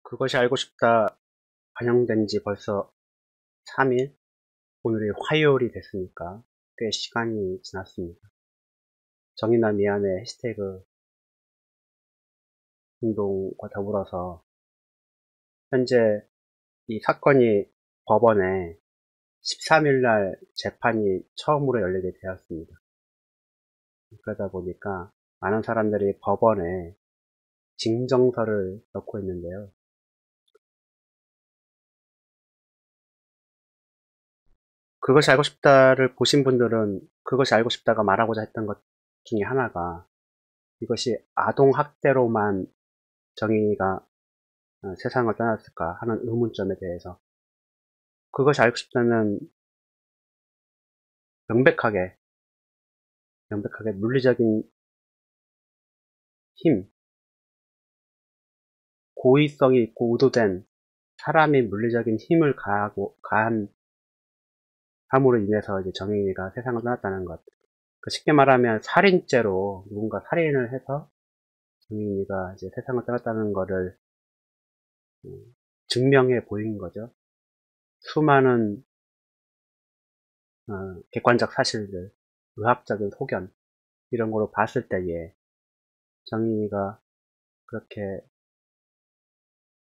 그것이 알고 싶다 반영된 지 벌써 3일? 오늘이 화요일이 됐으니까 꽤 시간이 지났습니다. 정의나 미안해 해시태그 운동과 더불어서 현재 이 사건이 법원에 13일날 재판이 처음으로 열리게 되었습니다. 그러다 보니까 많은 사람들이 법원에 징정서를 넣고 있는데요. 그것이 알고 싶다를 보신 분들은 그것이 알고 싶다가 말하고자 했던 것 중에 하나가 이것이 아동학대로만 정의가 세상을 떠났을까 하는 의문점에 대해서 그것이 알고 싶다는 명백하게 물리적인 힘, 고의성이 있고 의도된 사람이 물리적인 힘을 가한 함으로 인해서 이제 정의가 세상을 떠났다는 것. 쉽게 말하면 살인죄로 누군가 살인을 해서 정의가 이제 세상을 떠났다는 것을 증명해 보인 거죠. 수많은 객관적 사실들, 의학적인 소견 이런 거로 봤을 때에 정의가 그렇게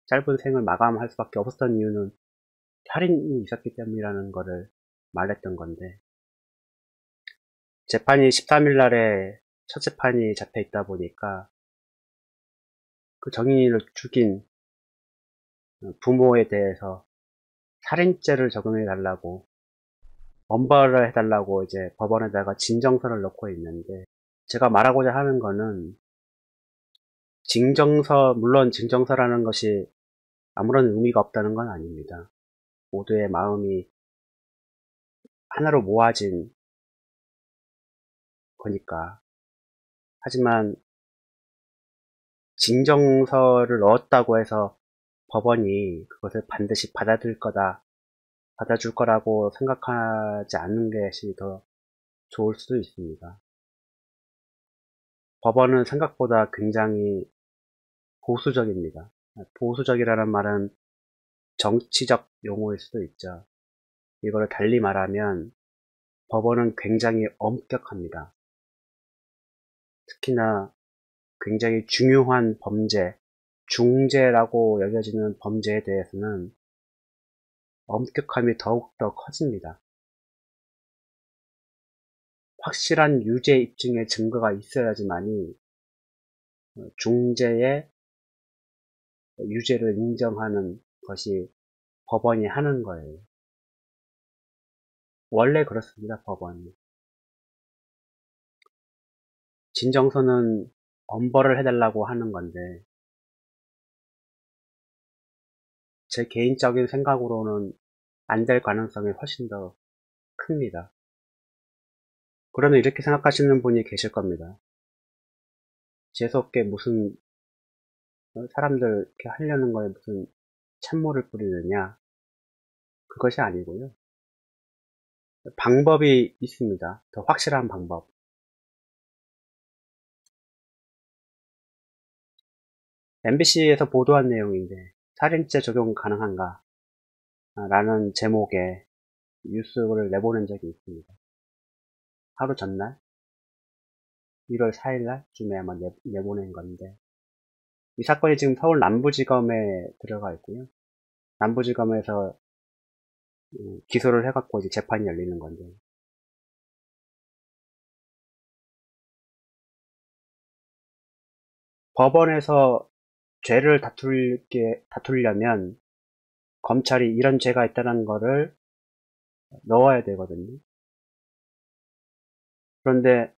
짧은 생을 마감할 수밖에 없었던 이유는 살인이 있었기 때문이라는 거를 말했던 건데 재판이 13일 날에 첫 재판이 잡혀 있다 보니까 그 정인이를 죽인 부모에 대해서 살인죄를 적용해 달라고 엄벌을 해달라고 이제 법원에다가 진정서를 넣고 있는데 제가 말하고자 하는 거는 물론 징정서라는 것이 아무런 의미가 없다는 건 아닙니다. 모두의 마음이 하나로 모아진 거니까. 하지만 징정서를 넣었다고 해서 법원이 그것을 반드시 받아줄 거라고 생각하지 않는 것이 더 좋을 수도 있습니다. 법원은 생각보다 굉장히 보수적입니다. 보수적이라는 말은 정치적 용어일 수도 있죠. 이거를 달리 말하면 법원은 굉장히 엄격합니다. 특히나 굉장히 중요한 범죄, 중죄라고 여겨지는 범죄에 대해서는 엄격함이 더욱더 커집니다. 확실한 유죄 입증의 증거가 있어야지만이 중죄의 유죄를 인정하는 것이 법원이 하는 거예요. 원래 그렇습니다, 법원이. 진정서는 엄벌을 해달라고 하는 건데 제 개인적인 생각으로는 안 될 가능성이 훨씬 더 큽니다. 그러면 이렇게 생각하시는 분이 계실 겁니다. 재수없게 무슨 사람들 이렇게 하려는 거에 무슨 찬물을 뿌리느냐? 그것이 아니고요. 방법이 있습니다. 더 확실한 방법. MBC에서 보도한 내용인데 살인죄 적용 가능한가? 라는 제목의 뉴스를 내보낸 적이 있습니다. 하루 전날 1월 4일날 쯤에 아마 내보낸 건데 이 사건이 지금 서울 남부지검에 들어가 있고요. 남부지검에서 기소를 해갖고 이제 재판이 열리는 건데 법원에서 죄를 다투려면 검찰이 이런 죄가 있다는 거를 넣어야 되거든요. 그런데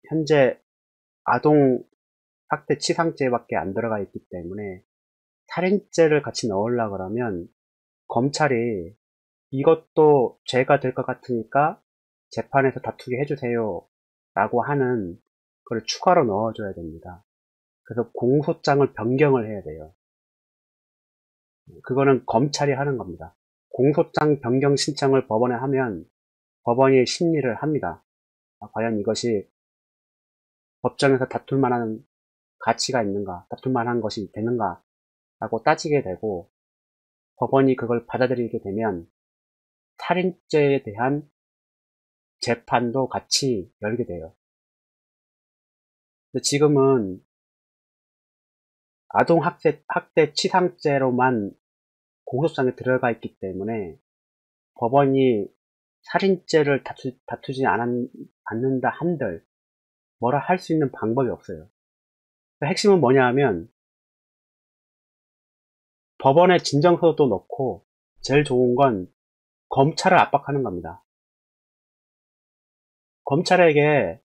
현재 아동 학대 치상죄밖에 안 들어가 있기 때문에 살인죄를 같이 넣으려고 그러면 검찰이 이것도 죄가 될 것 같으니까 재판에서 다투게 해주세요 라고 하는 걸 추가로 넣어줘야 됩니다. 그래서 공소장을 변경을 해야 돼요. 그거는 검찰이 하는 겁니다. 공소장 변경 신청을 법원에 하면 법원이 심리를 합니다. 과연 이것이 법정에서 다툴 만한 가치가 있는가, 다툴 만한 것이 되는가 라고 따지게 되고 법원이 그걸 받아들이게 되면 살인죄에 대한 재판도 같이 열게 돼요. 근데 지금은 학대 치상죄로만 공소장에 들어가 있기 때문에 법원이 살인죄를 다투지 않는다 한들 뭐라 할 수 있는 방법이 없어요. 핵심은 뭐냐 하면 법원에 진정서도 넣고 제일 좋은 건 검찰을 압박하는 겁니다. 검찰에게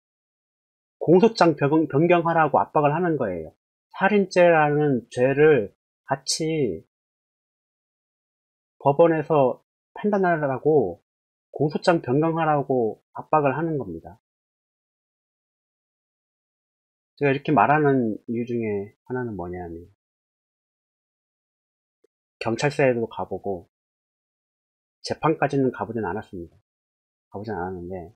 공소장 변경하라고 압박을 하는 거예요. 살인죄라는 죄를 같이 법원에서 판단하라고 공소장 변경하라고 압박을 하는 겁니다. 제가 이렇게 말하는 이유 중에 하나는 뭐냐면 경찰서에도 가보고 재판까지는 가보진 않았습니다. 가보진 않았는데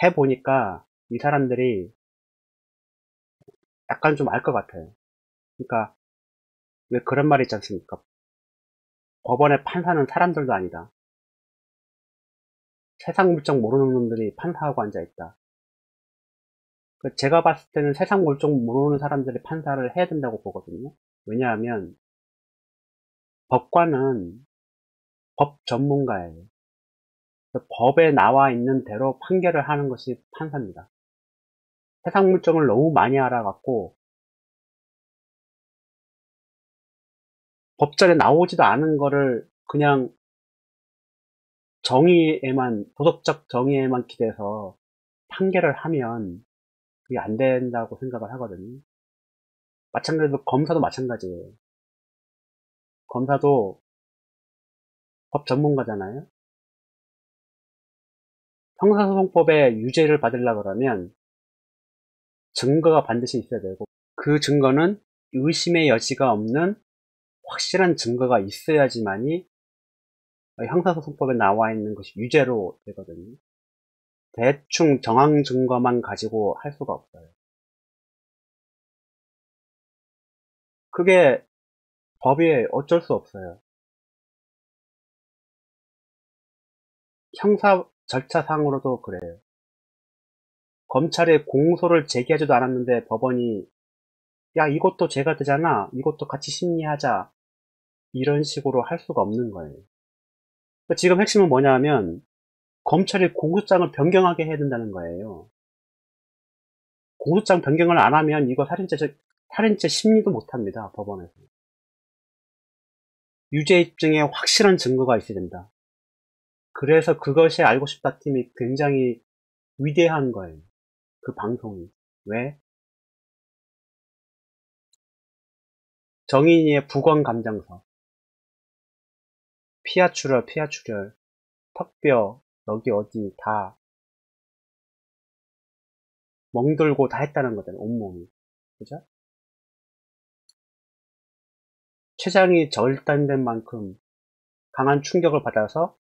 해보니까 이 사람들이 약간 좀 알 것 같아요. 그러니까 왜 그런 말이 있지 않습니까? 법원의 판사는 사람들도 아니다. 세상 물정 모르는 놈들이 판사하고 앉아있다. 제가 봤을 때는 세상 물정 모르는 사람들이 판사를 해야 된다고 보거든요. 왜냐하면 법관은 법 전문가예요. 법에 나와 있는 대로 판결을 하는 것이 판사입니다. 세상 물정을 너무 많이 알아갖고 법전에 나오지도 않은 거를 그냥 도덕적 정의에만 기대서 판결을 하면 그게 안 된다고 생각을 하거든요. 마찬가지로 검사도 마찬가지예요. 검사도 법 전문가잖아요. 형사소송법에 유죄를 받으려고 그러면 증거가 반드시 있어야 되고 그 증거는 의심의 여지가 없는 확실한 증거가 있어야지만이 형사소송법에 나와 있는 것이 유죄로 되거든요. 대충 정황 증거만 가지고 할 수가 없어요. 그게 법이 어쩔 수 없어요. 형사 절차상으로도 그래요. 검찰에 공소를 제기하지도 않았는데 법원이 야 이것도 죄가 되잖아. 이것도 같이 심리하자. 이런 식으로 할 수가 없는 거예요. 지금 핵심은 뭐냐면 검찰이 공소장을 변경하게 해야 된다는 거예요. 공소장 변경을 안 하면 이거 살인죄 심리도 못합니다. 법원에서. 유죄 입증에 확실한 증거가 있어야 된다. 그래서 그것이 알고 싶다 팀이 굉장히 위대한 거예요. 그 방송이. 왜? 정인이의 부검감정서. 피하출혈, 턱뼈, 여기 어디 다 멍들고 다 했다는 거잖아요. 온몸이. 그죠? 췌장이 절단된 만큼 강한 충격을 받아서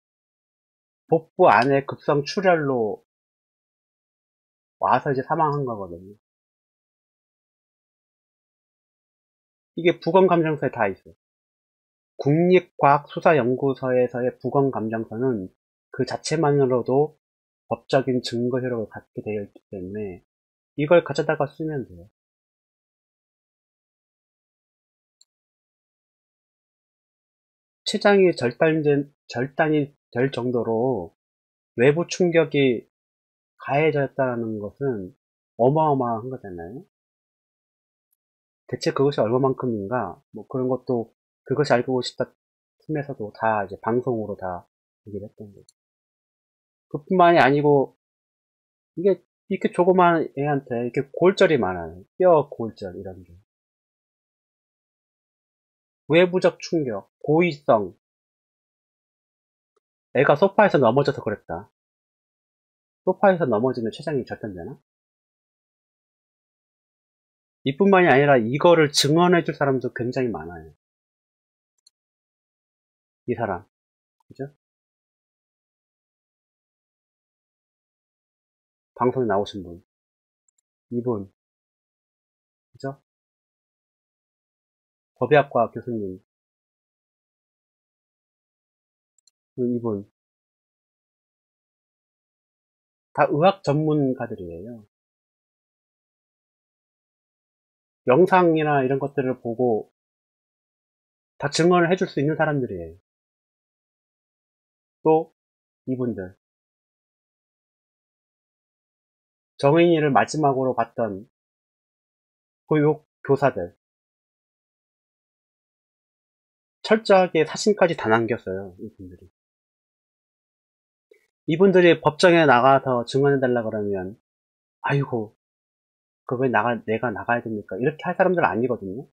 복부 안에 급성 출혈로 와서 이제 사망한 거거든요. 이게 부검감정서에 다 있어요. 국립과학수사연구소에서의 부검감정서는 그 자체만으로도 법적인 증거 효력을 갖게 되어 있기 때문에 이걸 가져다가 쓰면 돼요. 췌장이 절단이 될 정도로 외부 충격이 가해졌다는 것은 어마어마한 거잖아요. 대체 그것이 얼마만큼인가? 뭐 그런 것도 그것이 알고 싶다 팀에서도 다 이제 방송으로 다 얘기를 했던 거죠. 그뿐만이 아니고 이게 이렇게 조그만 애한테 이렇게 골절이 많아요. 뼈 골절 이런 게. 외부적 충격, 고의성. 애가 소파에서 넘어져서 그랬다. 소파에서 넘어지면 췌장이 절단되나? 이뿐만이 아니라 이거를 증언해줄 사람도 굉장히 많아요. 이 사람. 그죠? 방송에 나오신 분. 이분. 그죠? 법의학과 교수님, 이분, 다 의학 전문가들이에요. 영상이나 이런 것들을 보고 다 증언을 해줄 수 있는 사람들이에요. 또, 이분들, 정인이를 마지막으로 봤던 교육 교사들, 철저하게 사진까지 다 남겼어요, 이분들이. 이분들이 법정에 나가서 증언해달라 그러면, 아이고, 그거 왜 내가 나가야 됩니까? 이렇게 할 사람들 아니거든요.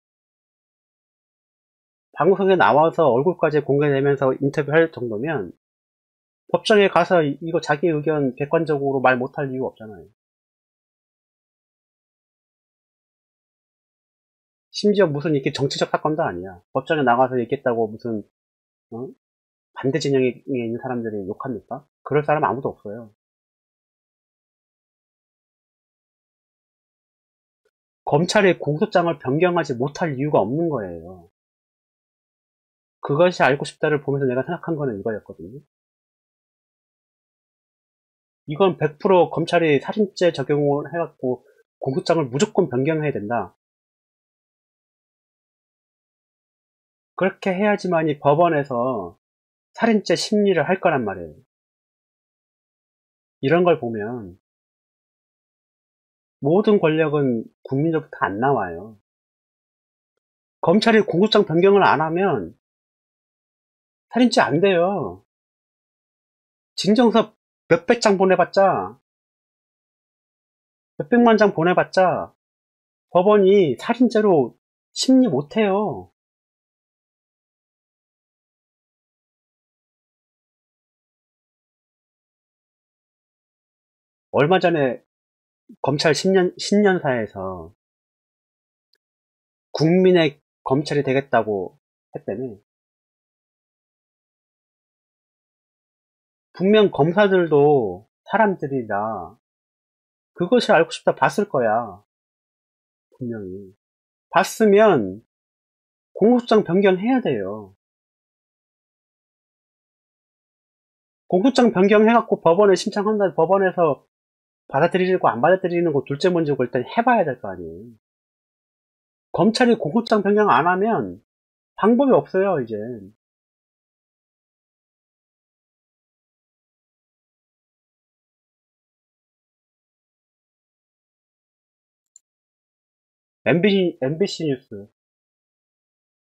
방송에 나와서 얼굴까지 공개되면서 인터뷰할 정도면, 법정에 가서 이거 자기 의견 객관적으로 말 못할 이유가 없잖아요. 심지어 무슨 이렇게 정치적 사건도 아니야. 법정에 나가서 얘기했다고 무슨, 어? 반대 진영에 있는 사람들이 욕합니까? 그럴 사람 아무도 없어요. 검찰이 공소장을 변경하지 못할 이유가 없는 거예요. 그것이 알고 싶다를 보면서 내가 생각한 거는 이거였거든요. 이건 100% 검찰이 살인죄 적용을 해갖고 공소장을 무조건 변경해야 된다. 그렇게 해야지만이 법원에서 살인죄 심리를 할 거란 말이에요. 이런 걸 보면 모든 권력은 국민으로부터 안 나와요. 검찰이 공소장 변경을 안 하면 살인죄 안 돼요. 진정서 몇백 장 보내봤자, 몇백만 장 보내봤자 법원이 살인죄로 심리 못해요. 얼마 전에 검찰 신년사에서 국민의 검찰이 되겠다고 했다며. 분명 검사들도 사람들이다. 그것이 알고 싶다 봤을 거야. 분명히. 봤으면 공소장 변경해야 돼요. 공소장 변경해갖고 법원에 신청한다. 법원에서 받아들이고 안 받아들이는 거 둘째 문제고 일단 해봐야 될 거 아니에요. 검찰이 공소장 변경 안 하면 방법이 없어요, 이제. MBC 뉴스.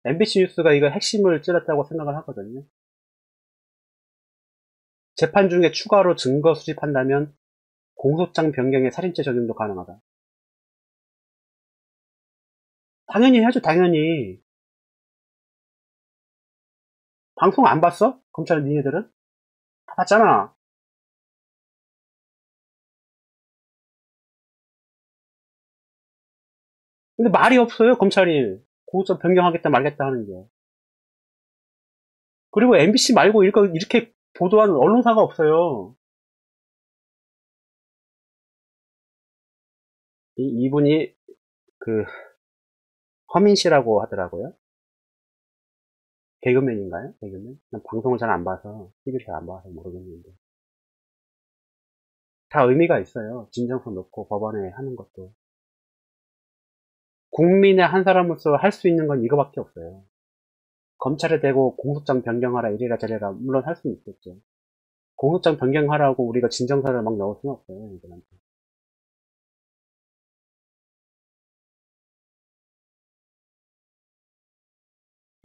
MBC 뉴스가 이거 핵심을 찔렀다고 생각을 하거든요. 재판 중에 추가로 증거 수집한다면 공소장 변경의 살인죄 적용도 가능하다. 당연히 해야죠, 당연히. 방송 안 봤어? 검찰 니네들은? 다 봤잖아. 근데 말이 없어요, 검찰이. 공소장 변경하겠다 말겠다 하는 게. 그리고 MBC 말고 이렇게 보도하는 언론사가 없어요. 이분이 그 허민 씨라고 하더라고요. 개그맨인가요? 개그맨? 난 방송을 잘 안 봐서, TV를 잘 안 봐서 모르겠는데. 다 의미가 있어요. 진정성 놓고 법원에 하는 것도. 국민의 한 사람으로서 할 수 있는 건 이거밖에 없어요. 검찰에 대고 공소장 변경하라 이래라 저래라 물론 할 수는 있겠죠. 공소장 변경하라고 우리가 진정서를 막 넣을 수는 없어요. 이들한테.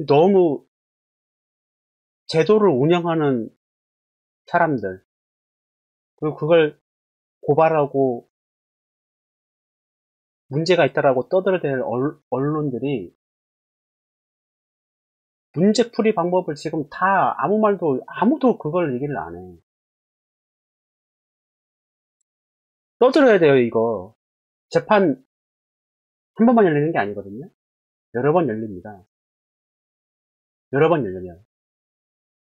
너무 제도를 운영하는 사람들 그리고 그걸 고발하고 문제가 있다라고 떠들어댈 언론들이 문제풀이 방법을 지금 다 아무도 그걸 얘기를 안 해. 떠들어야 돼요, 이거. 재판 한 번만 열리는 게 아니거든요. 여러 번 열립니다. 여러 번 열려요.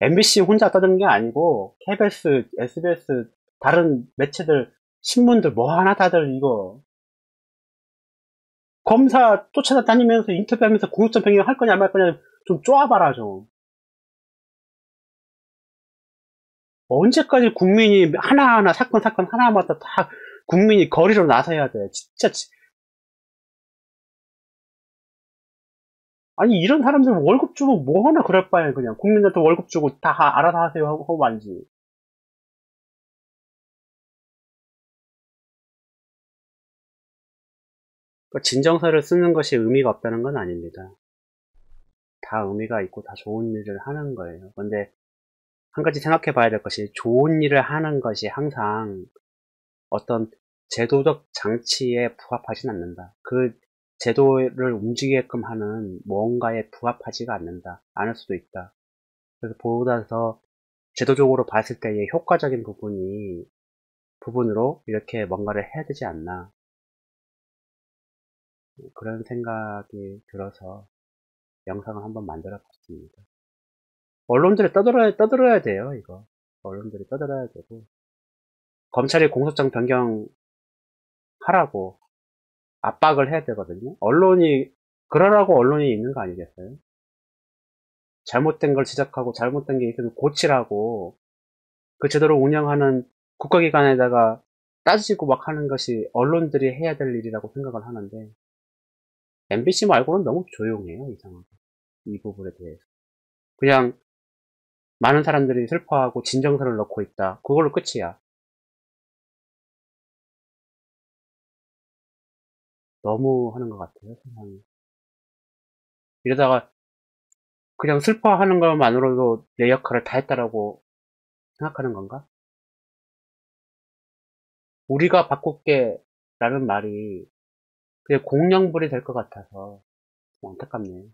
MBC 혼자 떠드는 게 아니고 KBS, SBS, 다른 매체들, 신문들 뭐 하나 다들 이거 검사 쫓아다니면서 인터뷰하면서 공수처 변경 할 거냐 말 거냐 좀 쪼아봐라 좀. 언제까지 국민이 하나하나 사건 하나마다 다 국민이 거리로 나서야 돼. 진짜 아니 이런 사람들 월급 주고 뭐 하나 그럴 바에 그냥 국민한테 월급 주고 다 알아서 하세요 하고 말지. 그러니까 진정서를 쓰는 것이 의미가 없다는 건 아닙니다. 다 의미가 있고 다 좋은 일을 하는 거예요. 근데 한 가지 생각해 봐야 될 것이 좋은 일을 하는 것이 항상 어떤 제도적 장치에 부합하진 않는다. 그 제도를 움직이게끔 하는 뭔가에 부합하지가 않을 수도 있다. 그래서 보다 더 제도적으로 봤을 때의 효과적인 부분으로 이렇게 뭔가를 해야 되지 않나. 그런 생각이 들어서 영상을 한번 만들어 봤습니다. 언론들이 떠들어야 돼요, 이거. 언론들이 떠들어야 되고. 검찰이 공소장 변경하라고 압박을 해야 되거든요. 그러라고 언론이 있는 거 아니겠어요? 잘못된 걸 지적하고 잘못된 게 있으면 고치라고 그 제대로 운영하는 국가기관에다가 따지고 막 하는 것이 언론들이 해야 될 일이라고 생각을 하는데 MBC 말고는 너무 조용해요, 이상하게. 이 부분에 대해서. 그냥 많은 사람들이 슬퍼하고 진정서를 넣고 있다. 그걸로 끝이야. 너무 하는 것 같아요, 세상에. 이러다가 그냥 슬퍼하는 것만으로도 내 역할을 다 했다라고 생각하는 건가? 우리가 바꿀게 라는 말이 그냥 공룡불이 될 것 같아서 좀 안타깝네요.